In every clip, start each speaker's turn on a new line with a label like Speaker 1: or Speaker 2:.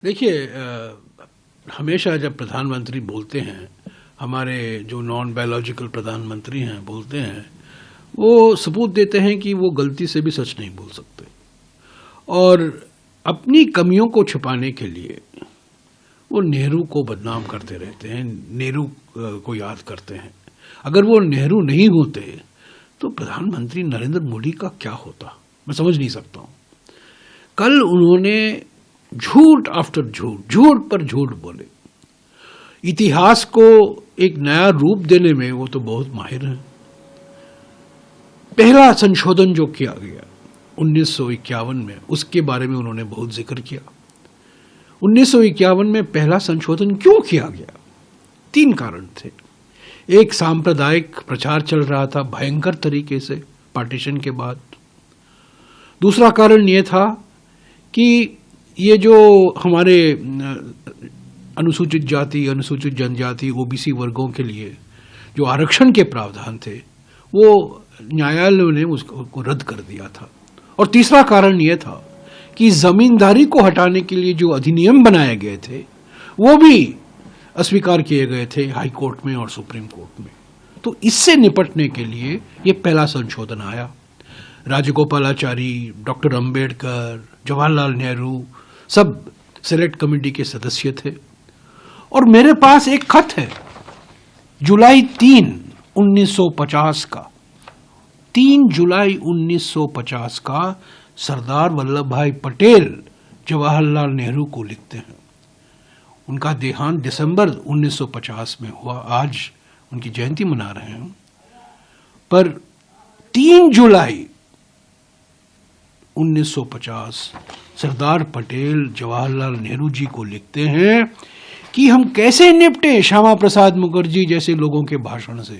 Speaker 1: देखिए, हमेशा जब प्रधानमंत्री बोलते हैं, हमारे जो नॉन बायोलॉजिकल प्रधानमंत्री हैं बोलते हैं, वो सबूत देते हैं कि वो गलती से भी सच नहीं बोल सकते और अपनी कमियों को छुपाने के लिए वो नेहरू को बदनाम करते रहते हैं, नेहरू को याद करते हैं। अगर वो नेहरू नहीं होते तो प्रधानमंत्री नरेंद्र मोदी का क्या होता, मैं समझ नहीं सकता हूँ। कल उन्होंने झूठ आफ्टर झूठ, झूठ पर झूठ बोले। इतिहास को एक नया रूप देने में वो तो बहुत माहिर हैं। पहला संशोधन जो किया गया 1951 में, उसके बारे में उन्होंने बहुत जिक्र किया। 1951 में पहला संशोधन क्यों किया गया? 3 कारण थे। एक, सांप्रदायिक प्रचार चल रहा था भयंकर तरीके से पार्टीशन के बाद। दूसरा कारण यह था कि ये जो हमारे अनुसूचित जाति, अनुसूचित जनजाति, ओबीसी वर्गों के लिए जो आरक्षण के प्रावधान थे, वो न्यायालय ने उसको रद्द कर दिया था। और तीसरा कारण यह था कि जमींदारी को हटाने के लिए जो अधिनियम बनाए गए थे वो भी अस्वीकार किए गए थे हाई कोर्ट में और सुप्रीम कोर्ट में। तो इससे निपटने के लिए ये पहला संशोधन आया। राजगोपालाचारी, डॉक्टर अंबेडकर, जवाहरलाल नेहरू सब सेलेक्ट कमेटी के सदस्य थे। और मेरे पास एक खत है जुलाई 3, 1950 का, 3 जुलाई 1950 का, सरदार वल्लभ भाई पटेल जवाहरलाल नेहरू को लिखते हैं। उनका देहांत दिसंबर 1950 में हुआ। आज उनकी जयंती मना रहे हैं, पर 3 जुलाई 1950 सरदार पटेल जवाहरलाल नेहरू जी को लिखते हैं कि हम कैसे निपटे श्यामा प्रसाद मुखर्जी जैसे लोगों के भाषण से।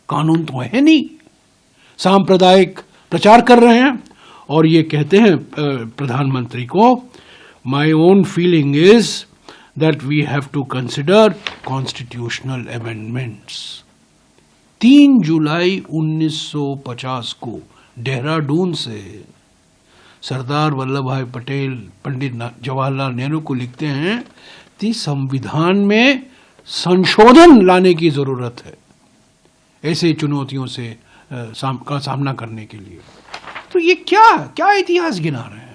Speaker 1: कानून तो है नहीं, सांप्रदायिक प्रचार कर रहे हैं। और ये कहते हैं प्रधानमंत्री को, my own feeling is that we have to consider constitutional amendments. 3 जुलाई 1950 को देहरादून से सरदार वल्लभ भाई पटेल पंडित जवाहरलाल नेहरू को लिखते हैं कि संविधान में संशोधन लाने की जरूरत है ऐसे चुनौतियों से का सामना करने के लिए। तो ये क्या इतिहास गिना रहे हैं।